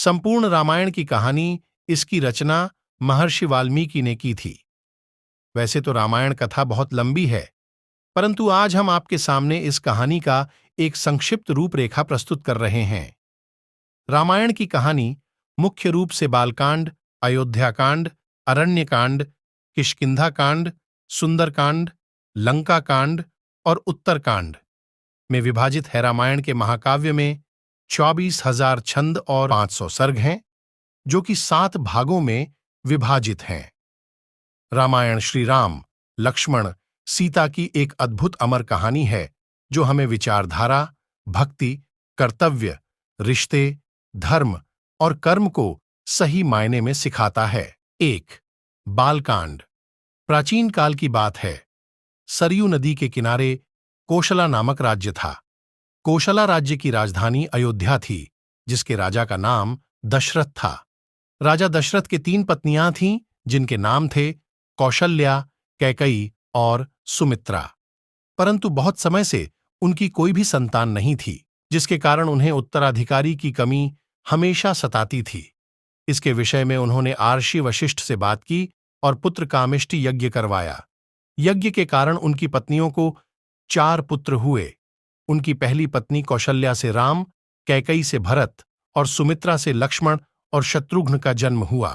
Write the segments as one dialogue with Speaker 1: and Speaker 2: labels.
Speaker 1: संपूर्ण रामायण की कहानी, इसकी रचना महर्षि वाल्मीकि ने की थी। वैसे तो रामायण कथा बहुत लंबी है, परंतु आज हम आपके सामने इस कहानी का एक संक्षिप्त रूपरेखा प्रस्तुत कर रहे हैं। रामायण की कहानी मुख्य रूप से बालकांड, अयोध्याकांड, अरण्यकांड, किष्किंधाकांड, सुंदरकांड, लंकाकांड और उत्तरकांड में विभाजित है। रामायण के महाकाव्य में 24,000 छंद और 500 सर्ग हैं, जो कि 7 भागों में विभाजित हैं। रामायण श्री राम, लक्ष्मण, सीता की एक अद्भुत अमर कहानी है, जो हमें विचारधारा, भक्ति, कर्तव्य, रिश्ते, धर्म और कर्म को सही मायने में सिखाता है। 1. बालकांड। प्राचीन काल की बात है। सरयू नदी के किनारे कोशला नामक राज्य था। कोशला राज्य की राजधानी अयोध्या थी, जिसके राजा का नाम दशरथ था। राजा दशरथ के 3 पत्नियां थीं, जिनके नाम थे कौशल्या, कैकई और सुमित्रा। परंतु बहुत समय से उनकी कोई भी संतान नहीं थी, जिसके कारण उन्हें उत्तराधिकारी की कमी हमेशा सताती थी। इसके विषय में उन्होंने आर्षि वशिष्ठ से बात की और पुत्र कामिष्टि यज्ञ करवाया। यज्ञ के कारण उनकी पत्नियों को 4 पुत्र हुए। उनकी पहली पत्नी कौशल्या से राम, कैकई से भरत और सुमित्रा से लक्ष्मण और शत्रुघ्न का जन्म हुआ।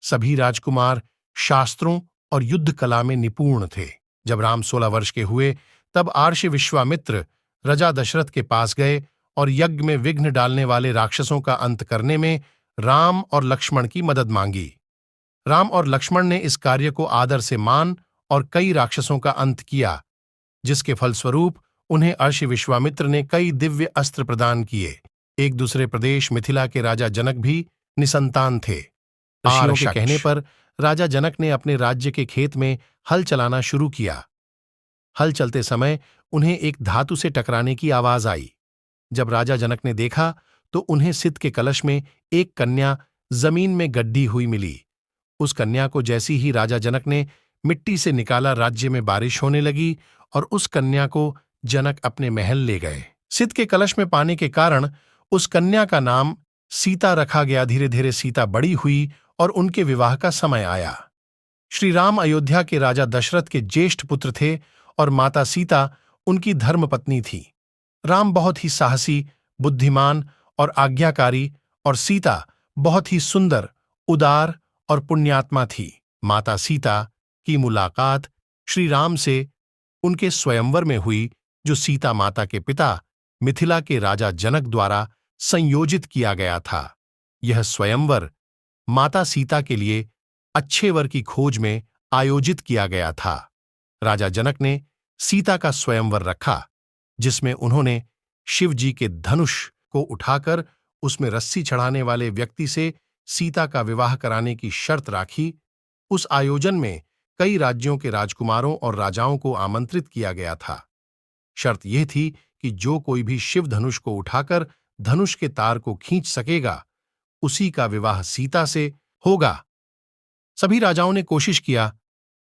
Speaker 1: सभी राजकुमार शास्त्रों और युद्ध कला में निपुण थे। जब राम 16 वर्ष के हुए, तब आर्षि विश्वामित्र राजा दशरथ के पास गए और यज्ञ में विघ्न डालने वाले राक्षसों का अंत करने में राम और लक्ष्मण की मदद मांगी। राम और लक्ष्मण ने इस कार्य को आदर से मान और कई राक्षसों का अंत किया, जिसके फलस्वरूप उन्हें आर्षि विश्वामित्र ने कई दिव्य अस्त्र प्रदान किए। एक दूसरे प्रदेश मिथिला के राजा जनक भी निसंतान थे। ऋषियों के कहने पर राजा जनक ने अपने राज्य के खेत में हल चलाना शुरू किया। हल चलते समय उन्हें एक धातु से टकराने की आवाज आई। जब राजा जनक ने देखा, तो उन्हें सित के कलश में एक कन्या जमीन में गड्ढी हुई मिली। उस कन्या को जैसी ही राजा जनक ने मिट्टी से निकाला, राज्य में बारिश होने लगी और उस कन्या को जनक अपने महल ले गए। सित के कलश में पाने के कारण उस कन्या का नाम सीता रखा गया। धीरे धीरे सीता बड़ी हुई और उनके विवाह का समय आया। श्री राम अयोध्या के राजा दशरथ के ज्येष्ठ पुत्र थे और माता सीता उनकी धर्मपत्नी थी। राम बहुत ही साहसी, बुद्धिमान और आज्ञाकारी, और सीता बहुत ही सुंदर, उदार और पुण्यात्मा थी। माता सीता की मुलाकात श्री राम से उनके स्वयंवर में हुई, जो सीता माता के पिता मिथिला के राजा जनक द्वारा संयोजित किया गया था। यह स्वयंवर माता सीता के लिए अच्छे वर की खोज में आयोजित किया गया था। राजा जनक ने सीता का स्वयंवर रखा, जिसमें उन्होंने शिव जी के धनुष को उठाकर उसमें रस्सी चढ़ाने वाले व्यक्ति से सीता का विवाह कराने की शर्त राखी। उस आयोजन में कई राज्यों के राजकुमारों और राजाओं को आमंत्रित किया गया था। शर्त यह थी कि जो कोई भी शिव धनुष को उठाकर धनुष के तार को खींच सकेगा, उसी का विवाह सीता से होगा। सभी राजाओं ने कोशिश किया,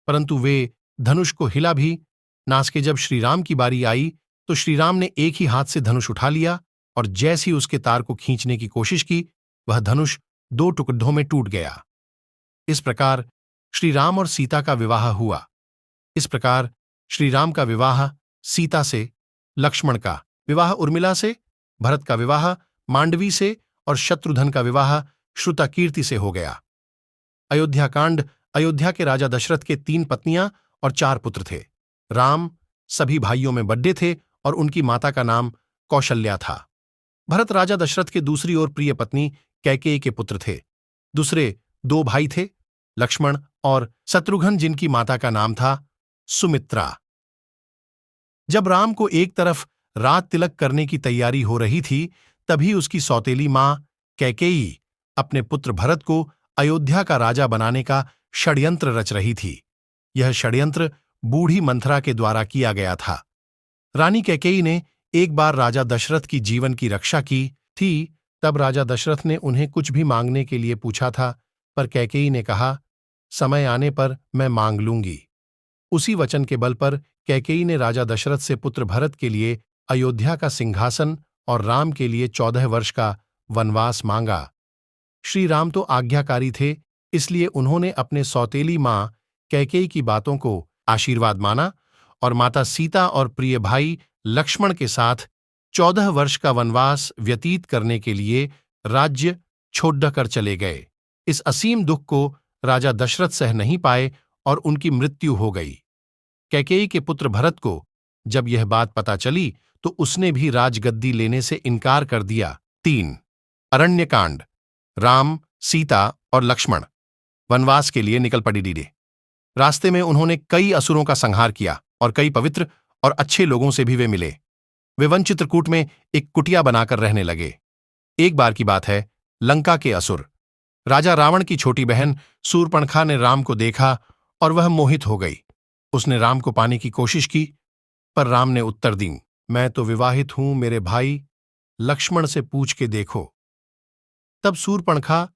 Speaker 1: परंतु वे धनुष को हिला भी ना सके। जब श्रीराम की बारी आई, तो श्रीराम ने एक ही हाथ से धनुष उठा लिया और जैसे ही उसके तार को खींचने की कोशिश की, वह धनुष 2 टुकड़ों में टूट गया। इस प्रकार श्रीराम और सीता का विवाह हुआ। इस प्रकार श्रीराम का विवाह सीता से, लक्ष्मण का विवाह उर्मिला से, भरत का विवाह मांडवी से और शत्रुघ्न का विवाह श्रुताकीर्ति से हो गया। अयोध्याकांड। अयोध्या के राजा दशरथ के 3 पत्नियां और 4 पुत्र थे। राम सभी भाइयों में बड़े थे और उनकी माता का नाम कौशल्या था। भरत राजा दशरथ के दूसरी ओर प्रिय पत्नी कैकेयी के पुत्र थे। दूसरे 2 भाई थे, लक्ष्मण और शत्रुघ्न, जिनकी माता का नाम था सुमित्रा। जब राम को एक तरफ रात तिलक करने की तैयारी हो रही थी, तभी उसकी सौतेली मां कैकेयी अपने पुत्र भरत को अयोध्या का राजा बनाने का षड्यंत्र रच रही थी। यह षड्यंत्र बूढ़ी मंथरा के द्वारा किया गया था। रानी कैकेयी ने एक बार राजा दशरथ की जीवन की रक्षा की थी। तब राजा दशरथ ने उन्हें कुछ भी मांगने के लिए पूछा था, पर कैकेयी ने कहा, समय आने पर मैं मांग लूंगी। उसी वचन के बल पर कैकेयी ने राजा दशरथ से पुत्र भरत के लिए अयोध्या का सिंहासन और राम के लिए 14 वर्ष का वनवास मांगा। श्री राम तो आज्ञाकारी थे, इसलिए उन्होंने अपने सौतेली मां कैकेयी की बातों को आशीर्वाद माना और माता सीता और प्रिय भाई लक्ष्मण के साथ 14 वर्ष का वनवास व्यतीत करने के लिए राज्य छोड़कर चले गए। इस असीम दुख को राजा दशरथ सह नहीं पाए और उनकी मृत्यु हो गई। कैकेयी के पुत्र भरत को जब यह बात पता चली तो उसने भी राजगद्दी लेने से इनकार कर दिया। 3 अरण्यकांड। राम, सीता और लक्ष्मण वनवास के लिए निकल पड़ी डीडे। रास्ते में उन्होंने कई असुरों का संहार किया और कई पवित्र और अच्छे लोगों से भी वे मिले। वे वन चित्रकूट में एक कुटिया बनाकर रहने लगे। एक बार की बात है, लंका के असुर राजा रावण की छोटी बहन शूर्पणखा ने राम को देखा और वह मोहित हो गई। उसने राम को पाने की कोशिश की, पर राम ने उत्तर दी, मैं तो विवाहित हूं, मेरे भाई लक्ष्मण से पूछ के देखो। तब शूर्पणखा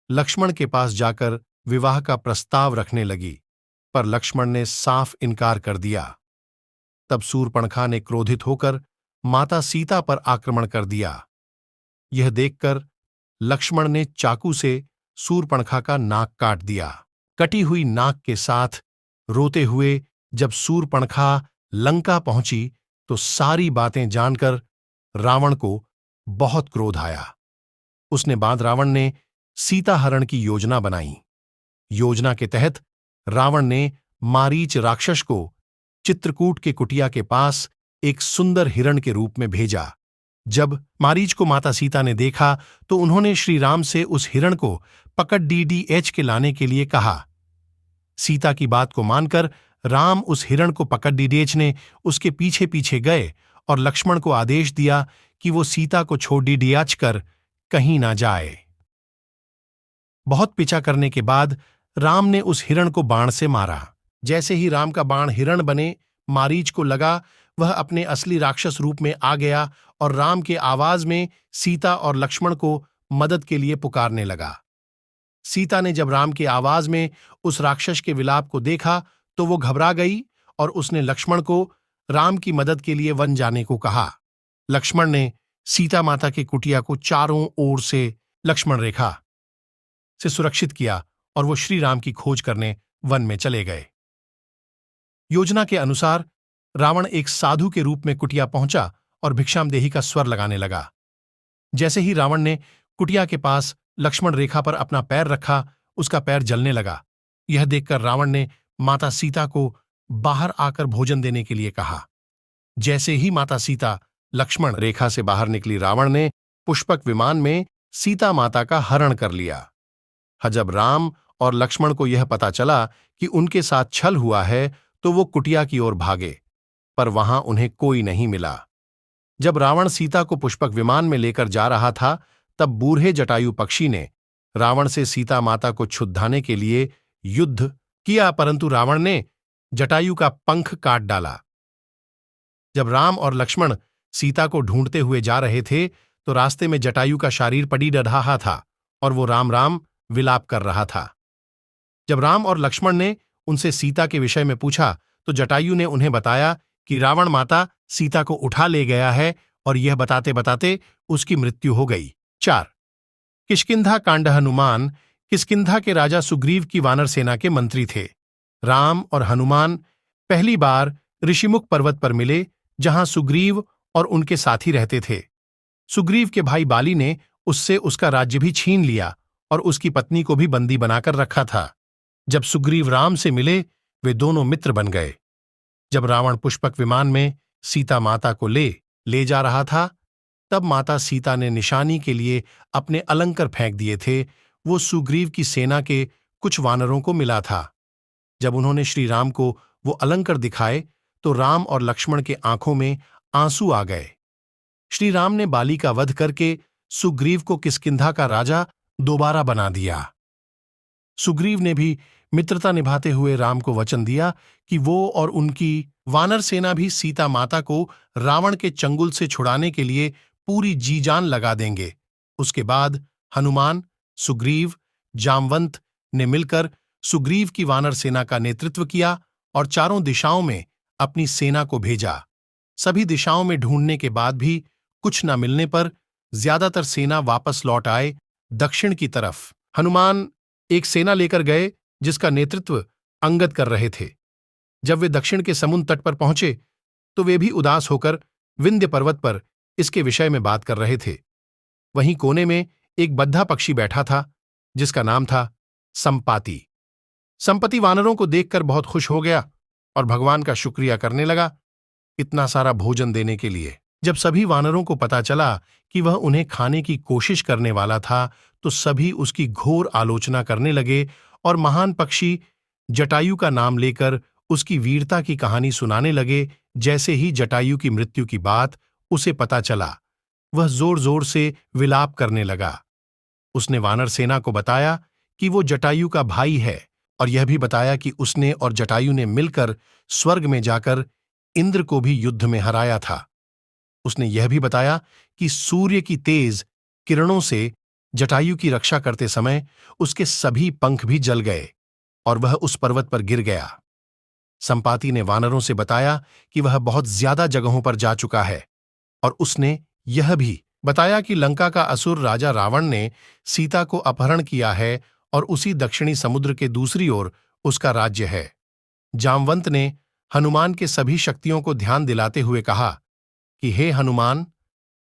Speaker 1: लक्ष्मण के पास जाकर विवाह का प्रस्ताव रखने लगी, पर लक्ष्मण ने साफ इनकार कर दिया। तब शूर्पणखा ने क्रोधित होकर माता सीता पर आक्रमण कर दिया। यह देखकर लक्ष्मण ने चाकू से शूर्पणखा का नाक काट दिया। कटी हुई नाक के साथ रोते हुए जब शूर्पणखा लंका पहुंची तो सारी बातें जानकर रावण को बहुत क्रोध आया। उसने बाद रावण ने सीता हरण की योजना बनाई। योजना के तहत रावण ने मारीच राक्षस को चित्रकूट के कुटिया के पास एक सुंदर हिरण के रूप में भेजा। जब मारीच को माता सीता ने देखा तो उन्होंने श्री राम से उस हिरण को पकड़ डीडीएच के लाने के लिए कहा। सीता की बात को मानकर राम उस हिरण को पकड़ डीडीएच ने उसके पीछे पीछे गए और लक्ष्मण को आदेश दिया कि वो सीता को छोड़ डीडीएच कर कहीं ना जाए। बहुत पीछा करने के बाद राम ने उस हिरण को बाण से मारा। जैसे ही राम का बाण हिरण बने मारीच को लगा, वह अपने असली राक्षस रूप में आ गया और राम के आवाज में सीता और लक्ष्मण को मदद के लिए पुकारने लगा। सीता ने जब राम के आवाज में उस राक्षस के विलाप को देखा तो वो घबरा गई और उसने लक्ष्मण को राम की मदद के लिए वन जाने को कहा। लक्ष्मण ने सीता माता के कुटिया को चारों ओर से लक्ष्मण रेखा से सुरक्षित किया और वो श्री राम की खोज करने वन में चले गए। योजना के अनुसार रावण एक साधु के रूप में कुटिया पहुंचा और भिक्षामदेही का स्वर लगाने लगा। जैसे ही रावण ने कुटिया के पास लक्ष्मण रेखा पर अपना पैर रखा, उसका पैर जलने लगा। यह देखकर रावण ने माता सीता को बाहर आकर भोजन देने के लिए कहा। जैसे ही माता सीता लक्ष्मण रेखा से बाहर निकली, रावण ने पुष्पक विमान में सीता माता का हरण कर लिया। जब राम और लक्ष्मण को यह पता चला कि उनके साथ छल हुआ है तो वो कुटिया की ओर भागे, पर वहां उन्हें कोई नहीं मिला। जब रावण सीता को पुष्पक विमान में लेकर जा रहा था तब बूढ़े जटायु पक्षी ने रावण से सीता माता को छुड़ाने के लिए युद्ध किया, परंतु रावण ने जटायु का पंख काट डाला। जब राम और लक्ष्मण सीता को ढूंढते हुए जा रहे थे तो रास्ते में जटायु का शरीर पड़ी रहा था और वो राम राम विलाप कर रहा था। जब राम और लक्ष्मण ने उनसे सीता के विषय में पूछा तो जटायु ने उन्हें बताया कि रावण माता सीता को उठा ले गया है और यह बताते बताते उसकी मृत्यु हो गई। 4 किष्किंधा कांड। हनुमान किष्किंधा के राजा सुग्रीव की वानर सेना के मंत्री थे। राम और हनुमान पहली बार ऋषिमुख पर्वत पर मिले, जहां सुग्रीव और उनके साथी रहते थे। सुग्रीव के भाई बाली ने उससे उसका राज्य भी छीन लिया और उसकी पत्नी को भी बंदी बनाकर रखा था। जब सुग्रीव राम से मिले वे दोनों मित्र बन गए। जब रावण पुष्पक विमान में सीता माता को ले जा रहा था तब माता सीता ने निशानी के लिए अपने अलंकर फेंक दिए थे। वो सुग्रीव की सेना के कुछ वानरों को मिला था। जब उन्होंने श्री राम को वो अलंकर दिखाए तो राम और लक्ष्मण के आंखों में आंसू आ गए। श्री राम ने बाली का वध करके सुग्रीव को किष्किंधा का राजा दोबारा बना दिया। सुग्रीव ने भी मित्रता निभाते हुए राम को वचन दिया कि वो और उनकी वानर सेना भी सीता माता को रावण के चंगुल से छुड़ाने के लिए पूरी जी जान लगा देंगे। उसके बाद हनुमान, सुग्रीव, जामवंत ने मिलकर सुग्रीव की वानर सेना का नेतृत्व किया और चारों दिशाओं में अपनी सेना को भेजा। सभी दिशाओं में ढूंढने के बाद भी कुछ न मिलने पर ज्यादातर सेना वापस लौट आए दक्षिण की तरफ हनुमान एक सेना लेकर गए जिसका नेतृत्व अंगद कर रहे थे। जब वे दक्षिण के समुद्र तट पर पहुंचे तो वे भी उदास होकर विंध्य पर्वत पर इसके विषय में बात कर रहे थे। वहीं कोने में एक बद्धा पक्षी बैठा था जिसका नाम था संपाति। संपत्ति वानरों को देखकर बहुत खुश हो गया और भगवान का शुक्रिया करने लगा इतना सारा भोजन देने के लिए। जब सभी वानरों को पता चला कि वह उन्हें खाने की कोशिश करने वाला था तो सभी उसकी घोर आलोचना करने लगे और महान पक्षी जटायु का नाम लेकर उसकी वीरता की कहानी सुनाने लगे। जैसे ही जटायु की मृत्यु की बात उसे पता चला वह जोर जोर से विलाप करने लगा। उसने वानर सेना को बताया कि वो जटायु का भाई है और यह भी बताया कि उसने और जटायु ने मिलकर स्वर्ग में जाकर इंद्र को भी युद्ध में हराया था। उसने यह भी बताया कि सूर्य की तेज किरणों से जटायु की रक्षा करते समय उसके सभी पंख भी जल गए और वह उस पर्वत पर गिर गया। संपाति ने वानरों से बताया कि वह बहुत ज्यादा जगहों पर जा चुका है और उसने यह भी बताया कि लंका का असुर राजा रावण ने सीता को अपहरण किया है और उसी दक्षिणी समुद्र के दूसरी ओर उसका राज्य है। जामवंत ने हनुमान के सभी शक्तियों को ध्यान दिलाते हुए कहा कि हे हनुमान,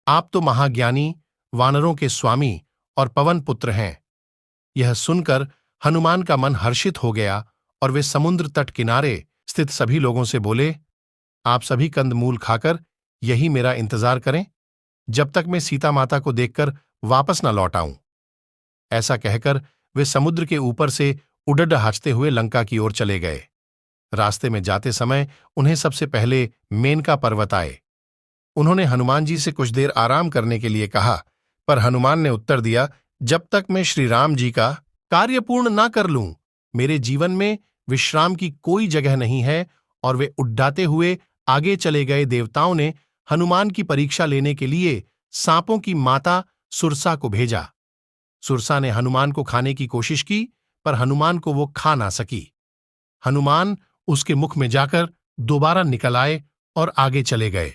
Speaker 1: आप तो महाज्ञानी, वानरों के स्वामी और पवन पुत्र हैं। यह सुनकर हनुमान का मन हर्षित हो गया और वे समुद्र तट किनारे स्थित सभी लोगों से बोले, आप सभी कंदमूल खाकर यही मेरा इंतजार करें जब तक मैं सीता माता को देखकर वापस न लौट आऊं। ऐसा कहकर वे समुद्र के ऊपर से उड़ाहटते हुए लंका की ओर चले गए। रास्ते में जाते समय उन्हें सबसे पहले मेनका पर्वत आए। उन्होंने हनुमान जी से कुछ देर आराम करने के लिए कहा, पर हनुमान ने उत्तर दिया, जब तक मैं श्री राम जी का कार्य पूर्ण ना कर लूं मेरे जीवन में विश्राम की कोई जगह नहीं है। और वे उड्डाते हुए आगे चले गए। देवताओं ने हनुमान की परीक्षा लेने के लिए सांपों की माता सुरसा को भेजा। सुरसा ने हनुमान को खाने की कोशिश की पर हनुमान को वो खा ना सकी। हनुमान उसके मुख में जाकर दोबारा निकल आए और आगे चले गए।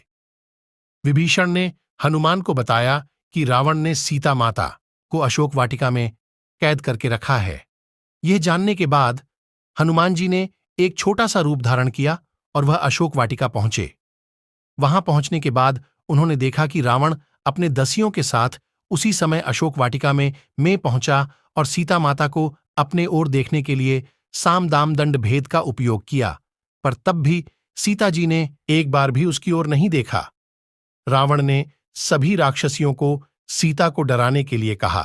Speaker 1: विभीषण ने हनुमान को बताया कि रावण ने सीता माता को अशोक वाटिका में कैद करके रखा है। यह जानने के बाद हनुमान जी ने एक छोटा सा रूप धारण किया और वह अशोक वाटिका पहुंचे। वहां पहुंचने के बाद उन्होंने देखा कि रावण अपने दसियों के साथ उसी समय अशोक वाटिका में पहुंचा और सीता माता को अपने ओर देखने के लिए साम दाम दंड भेद का उपयोग किया, पर तब भी सीता जी ने एक बार भी उसकी ओर नहीं देखा। रावण ने सभी राक्षसियों को सीता को डराने के लिए कहा,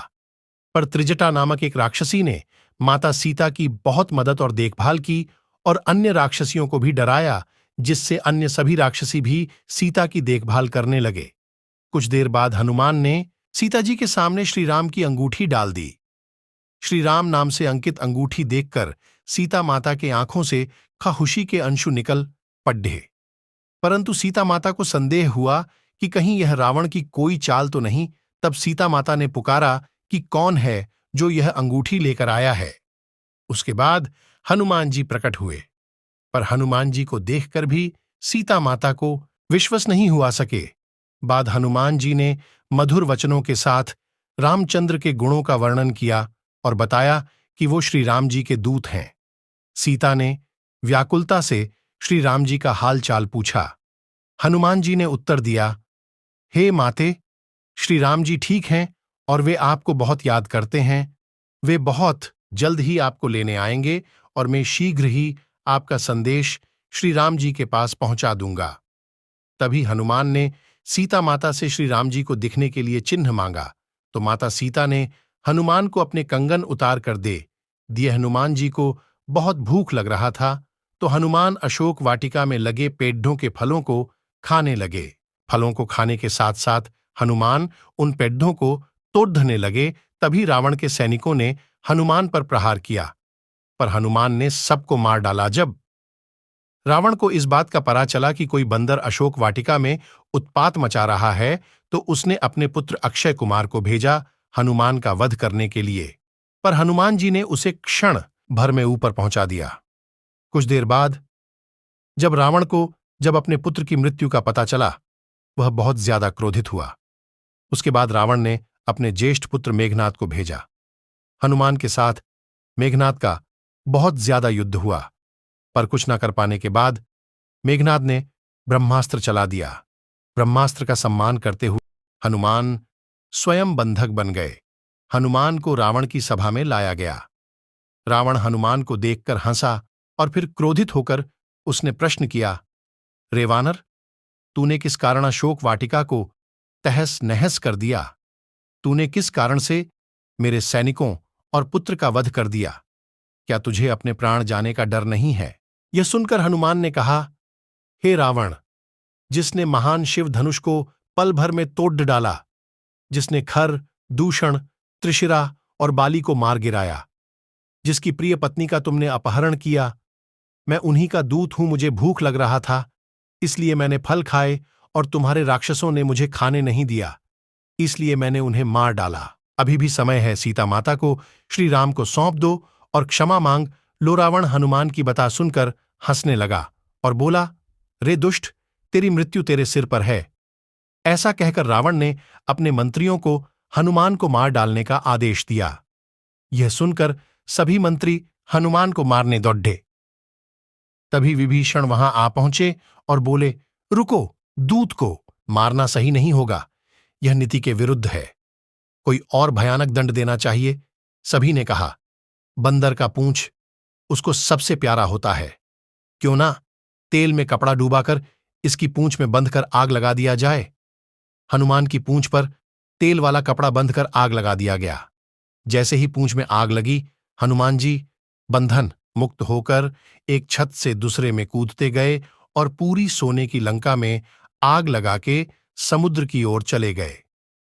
Speaker 1: पर त्रिजटा नामक एक राक्षसी ने माता सीता की बहुत मदद और देखभाल की और अन्य राक्षसियों को भी डराया, जिससे अन्य सभी राक्षसी भी सीता की देखभाल करने लगे। कुछ देर बाद हनुमान ने सीता जी के सामने श्री राम की अंगूठी डाल दी। श्री राम नाम से अंकित अंगूठी देखकर सीता माता के आंखों से खुशी के अंशु निकल पड़े, परंतु सीता माता को संदेह हुआ कि कहीं यह रावण की कोई चाल तो नहीं। तब सीता माता ने पुकारा कि कौन है जो यह अंगूठी लेकर आया है। उसके बाद हनुमान जी प्रकट हुए, पर हनुमान जी को देखकर भी सीता माता को विश्वास नहीं हुआ सके। बाद हनुमान जी ने मधुर वचनों के साथ रामचंद्र के गुणों का वर्णन किया और बताया कि वो श्री राम जी के दूत हैं। सीता ने व्याकुलता से श्री राम जी का हाल चाल पूछा। हनुमान जी ने उत्तर दिया, हे माते, श्री राम जी ठीक हैं और वे आपको बहुत याद करते हैं। वे बहुत जल्द ही आपको लेने आएंगे और मैं शीघ्र ही आपका संदेश श्री राम जी के पास पहुंचा दूंगा। तभी हनुमान ने सीता माता से श्री राम जी को दिखने के लिए चिन्ह मांगा, तो माता सीता ने हनुमान को अपने कंगन उतार कर दे दिए। हनुमान जी को बहुत भूख लग रहा था, तो हनुमान अशोक वाटिका में लगे पेड़ों के फलों को खाने लगे। फलों को खाने के साथ साथ हनुमान उन पेड़ों को तोड़ने लगे। तभी रावण के सैनिकों ने हनुमान पर प्रहार किया, पर हनुमान ने सबको मार डाला। जब रावण को इस बात का पता चला कि कोई बंदर अशोक वाटिका में उत्पात मचा रहा है, तो उसने अपने पुत्र अक्षय कुमार को भेजा हनुमान का वध करने के लिए, पर हनुमान जी ने उसे क्षण भर में ऊपर पहुंचा दिया। कुछ देर बाद जब रावण को अपने पुत्र की मृत्यु का पता चला, वह बहुत ज्यादा क्रोधित हुआ। उसके बाद रावण ने अपने ज्येष्ठ पुत्र मेघनाद को भेजा। हनुमान के साथ मेघनाद का बहुत ज्यादा युद्ध हुआ, पर कुछ न कर पाने के बाद मेघनाद ने ब्रह्मास्त्र चला दिया। ब्रह्मास्त्र का सम्मान करते हुए हनुमान स्वयं बंधक बन गए। हनुमान को रावण की सभा में लाया गया। रावण हनुमान को देखकर हंसा और फिर क्रोधित होकर उसने प्रश्न किया, रे वानर, तूने किस कारण अशोक वाटिका को तहस नहस कर दिया? तूने किस कारण से मेरे सैनिकों और पुत्र का वध कर दिया? क्या तुझे अपने प्राण जाने का डर नहीं है? यह सुनकर हनुमान ने कहा, हे रावण, जिसने महान शिव धनुष को पल भर में तोड़ डाला, जिसने खर, दूषण, त्रिशिरा और बाली को मार गिराया, जिसकी प्रिय पत्नी का तुमने अपहरण किया, मैं उन्हीं का दूत हूं। मुझे भूख लग रहा था, इसलिए मैंने फल खाए और तुम्हारे राक्षसों ने मुझे खाने नहीं दिया, इसलिए मैंने उन्हें मार डाला। अभी भी समय है, सीता माता को श्री राम को सौंप दो और क्षमा मांग लो। रावण हनुमान की बता सुनकर हंसने लगा और बोला, रे दुष्ट, तेरी मृत्यु तेरे सिर पर है। ऐसा कहकर रावण ने अपने मंत्रियों को हनुमान को मार डालने का आदेश दिया। यह सुनकर सभी मंत्री हनुमान को मारने दौड़े। तभी विभीषण वहां आ पहुंचे और बोले, रुको, दूत को मारना सही नहीं होगा, यह नीति के विरुद्ध है, कोई और भयानक दंड देना चाहिए। सभी ने कहा, बंदर का पूंछ उसको सबसे प्यारा होता है, क्यों ना तेल में कपड़ा डूबाकर इसकी पूंछ में बंधकर आग लगा दिया जाए। हनुमान की पूंछ पर तेल वाला कपड़ा बंधकर आग लगा दिया गया। जैसे ही पूंछ में आग लगी, हनुमान जी बंधन मुक्त होकर एक छत से दूसरे में कूदते गए और पूरी सोने की लंका में आग लगा के समुद्र की ओर चले गए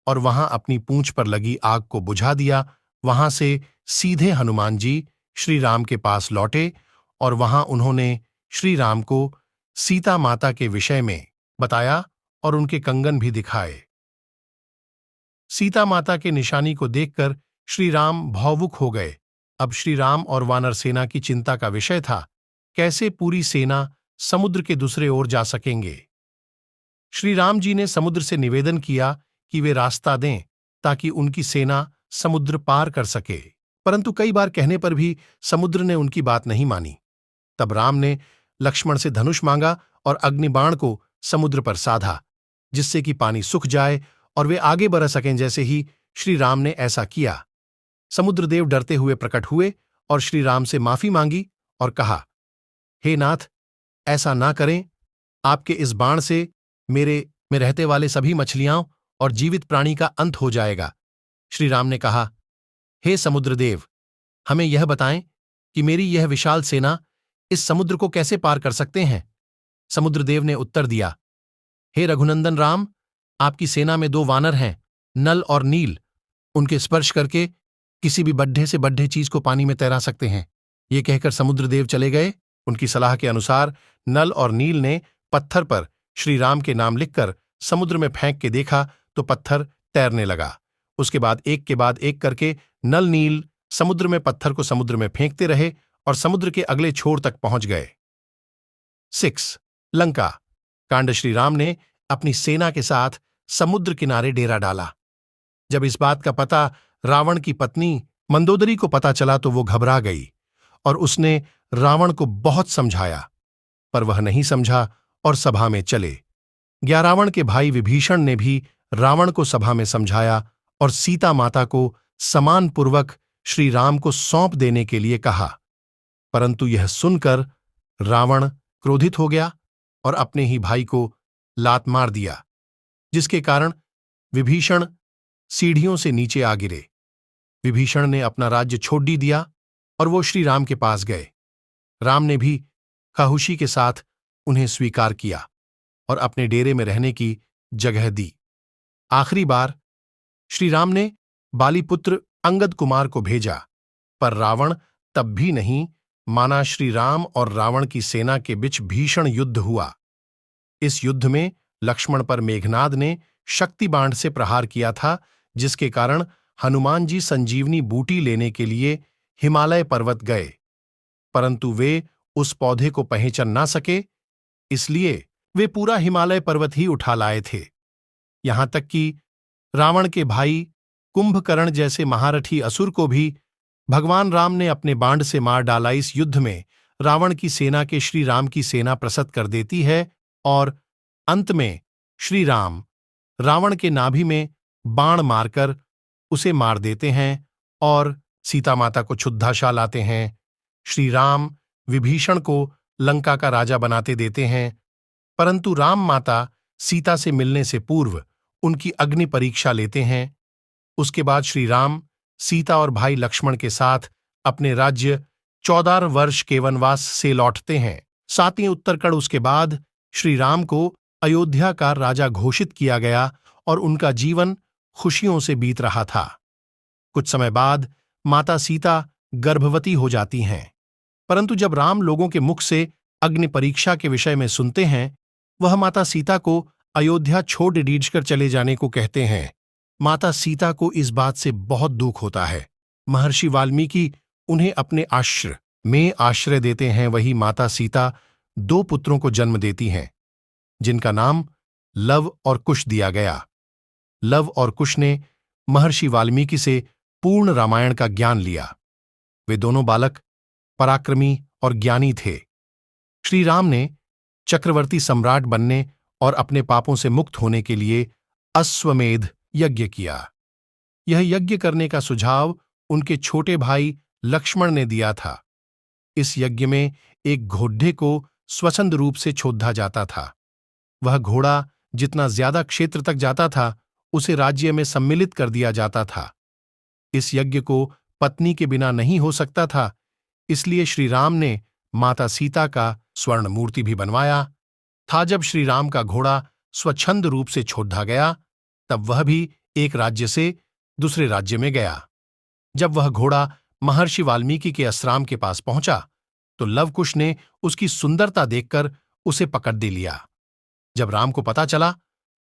Speaker 1: और वहां अपनी पूंछ पर लगी आग को बुझा दिया। वहां से सीधे हनुमान जी श्री राम के पास लौटे और वहां उन्होंने श्री राम को सीता माता के विषय में बताया और उनके कंगन भी दिखाए। सीता माता के निशानी को देखकर श्री राम भावुक हो गए। अब श्री राम और वानर सेना की चिंता का विषय था, कैसे पूरी सेना समुद्र के दूसरे ओर जा सकेंगे। श्री राम जी ने समुद्र से निवेदन किया कि वे रास्ता दें ताकि उनकी सेना समुद्र पार कर सके, परंतु कई बार कहने पर भी समुद्र ने उनकी बात नहीं मानी। तब राम ने लक्ष्मण से धनुष मांगा और अग्निबाण को समुद्र पर साधा, जिससे कि पानी सूख जाए और वे आगे बढ़ सकें। जैसे ही श्री राम ने ऐसा किया, समुद्रदेव डरते हुए प्रकट हुए और श्री राम से माफी मांगी और कहा, हे नाथ, ऐसा ना करें, आपके इस बाण से मेरे में रहते वाले सभी मछलियां और जीवित प्राणी का अंत हो जाएगा। श्री राम ने कहा, हे समुद्रदेव, हमें यह बताएं कि मेरी यह विशाल सेना इस समुद्र को कैसे पार कर सकते हैं। समुद्रदेव ने उत्तर दिया, हे रघुनंदन राम, आपकी सेना में 2 वानर हैं, नल और नील। उनके स्पर्श करके किसी भी बड्ढे से बड्ढे चीज को पानी में तैरा सकते हैं। ये कहकर समुद्रदेव चले गए। उनकी सलाह के अनुसार नल और नील ने पत्थर पर श्री राम के नाम लिखकर समुद्र में फेंक के देखा तो पत्थर तैरने लगा। उसके बाद एक के बाद एक करके नल नील समुद्र में पत्थर को समुद्र में फेंकते रहे और समुद्र के अगले छोर तक पहुंच गए। 6. लंका कांड। श्री राम ने अपनी सेना के साथ समुद्र किनारे डेरा डाला। जब इस बात का पता रावण की पत्नी मंदोदरी को पता चला तो वो घबरा गई और उसने रावण को बहुत समझाया, पर वह नहीं समझा और सभा में चले गया। रावण के भाई विभीषण ने भी रावण को सभा में समझाया और सीता माता को सम्मानपूर्वक श्री राम को सौंप देने के लिए कहा, परंतु यह सुनकर रावण क्रोधित हो गया और अपने ही भाई को लात मार दिया, जिसके कारण विभीषण सीढ़ियों से नीचे आ गिरे। विभीषण ने अपना राज्य छोड़ दिया और वो श्री राम के पास गए। राम ने भी खाहुशी के साथ उन्हें स्वीकार किया और अपने डेरे में रहने की जगह दी। आखिरी बार श्री राम ने बालीपुत्र अंगद कुमार को भेजा, पर रावण तब भी नहीं माना। श्री राम और रावण की सेना के बीच भीषण युद्ध हुआ। इस युद्ध में लक्ष्मण पर मेघनाद ने शक्ति बाण से प्रहार किया था, जिसके कारण हनुमान जी संजीवनी बूटी लेने के लिए हिमालय पर्वत गए, परंतु वे उस पौधे को पहचान ना सके, इसलिए वे पूरा हिमालय पर्वत ही उठा लाए थे। यहां तक कि रावण के भाई कुंभकर्ण जैसे महारथी असुर को भी भगवान राम ने अपने बाण से मार डाला। इस युद्ध में रावण की सेना के श्री राम की सेना प्रसत कर देती है और अंत में श्री राम रावण के नाभि में बाण मारकर उसे मार देते हैं और सीता माता को क्षुद्धाशा लाते हैं। श्री राम विभीषण को लंका का राजा बनाते देते हैं, परंतु राम माता सीता से मिलने से पूर्व उनकी अग्नि परीक्षा लेते हैं। उसके बाद श्री राम सीता और भाई लक्ष्मण के साथ अपने राज्य 14 वर्ष के वनवास से लौटते हैं। 7वीं उत्तरकड़ उसके बाद श्री राम को अयोध्या का राजा घोषित किया गया और उनका जीवन खुशियों से बीत रहा था। कुछ समय बाद माता सीता गर्भवती हो जाती हैं, परंतु जब राम लोगों के मुख से अग्नि परीक्षा के विषय में सुनते हैं, वह माता सीता को अयोध्या छोड़ डीडकर चले जाने को कहते हैं। माता सीता को इस बात से बहुत दुख होता है। महर्षि वाल्मीकि उन्हें अपने आश्रय में आश्रय देते हैं। वही माता सीता 2 पुत्रों को जन्म देती हैं, जिनका नाम लव और कुश दिया गया। लव और कुश ने महर्षि वाल्मीकि से पूर्ण रामायण का ज्ञान लिया। वे दोनों बालक पराक्रमी और ज्ञानी थे। श्री राम ने चक्रवर्ती सम्राट बनने और अपने पापों से मुक्त होने के लिए अश्वमेध यज्ञ किया। यह यज्ञ करने का सुझाव उनके छोटे भाई लक्ष्मण ने दिया था। इस यज्ञ में एक घोड़े को स्वच्छंद रूप से छोड़ा जाता था। वह घोड़ा जितना ज्यादा क्षेत्र तक जाता था, उसे राज्य में सम्मिलित कर दिया जाता था। इस यज्ञ को पत्नी के बिना नहीं हो सकता था, इसलिए श्री राम ने माता सीता का स्वर्ण मूर्ति भी बनवाया था। जब श्री राम का घोड़ा स्वच्छंद रूप से छोड़ा गया, तब वह भी एक राज्य से दूसरे राज्य में गया। जब वह घोड़ा महर्षि वाल्मीकि के आश्रम के पास पहुंचा, तो लवकुश ने उसकी सुंदरता देखकर उसे पकड़ दे लिया। जब राम को पता चला,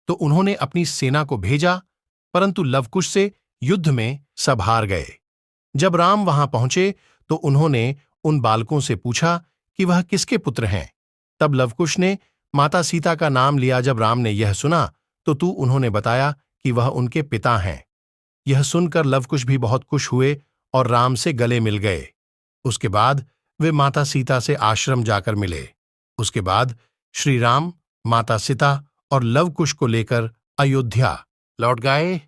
Speaker 1: तो उन्होंने अपनी सेना को भेजा, परंतु लवकुश से युद्ध में सब हार गए। जब राम वहां पहुंचे, तो उन्होंने उन बालकों से पूछा कि वह किसके पुत्र हैं। तब लवकुश ने माता सीता का नाम लिया। जब राम ने यह सुना, तो उन्होंने बताया कि वह उनके पिता हैं। यह सुनकर लवकुश भी बहुत खुश हुए और राम से गले मिल गए। उसके बाद वे माता सीता से आश्रम जाकर मिले। उसके बाद श्री राम माता सीता और लवकुश को लेकर अयोध्या लौट गए।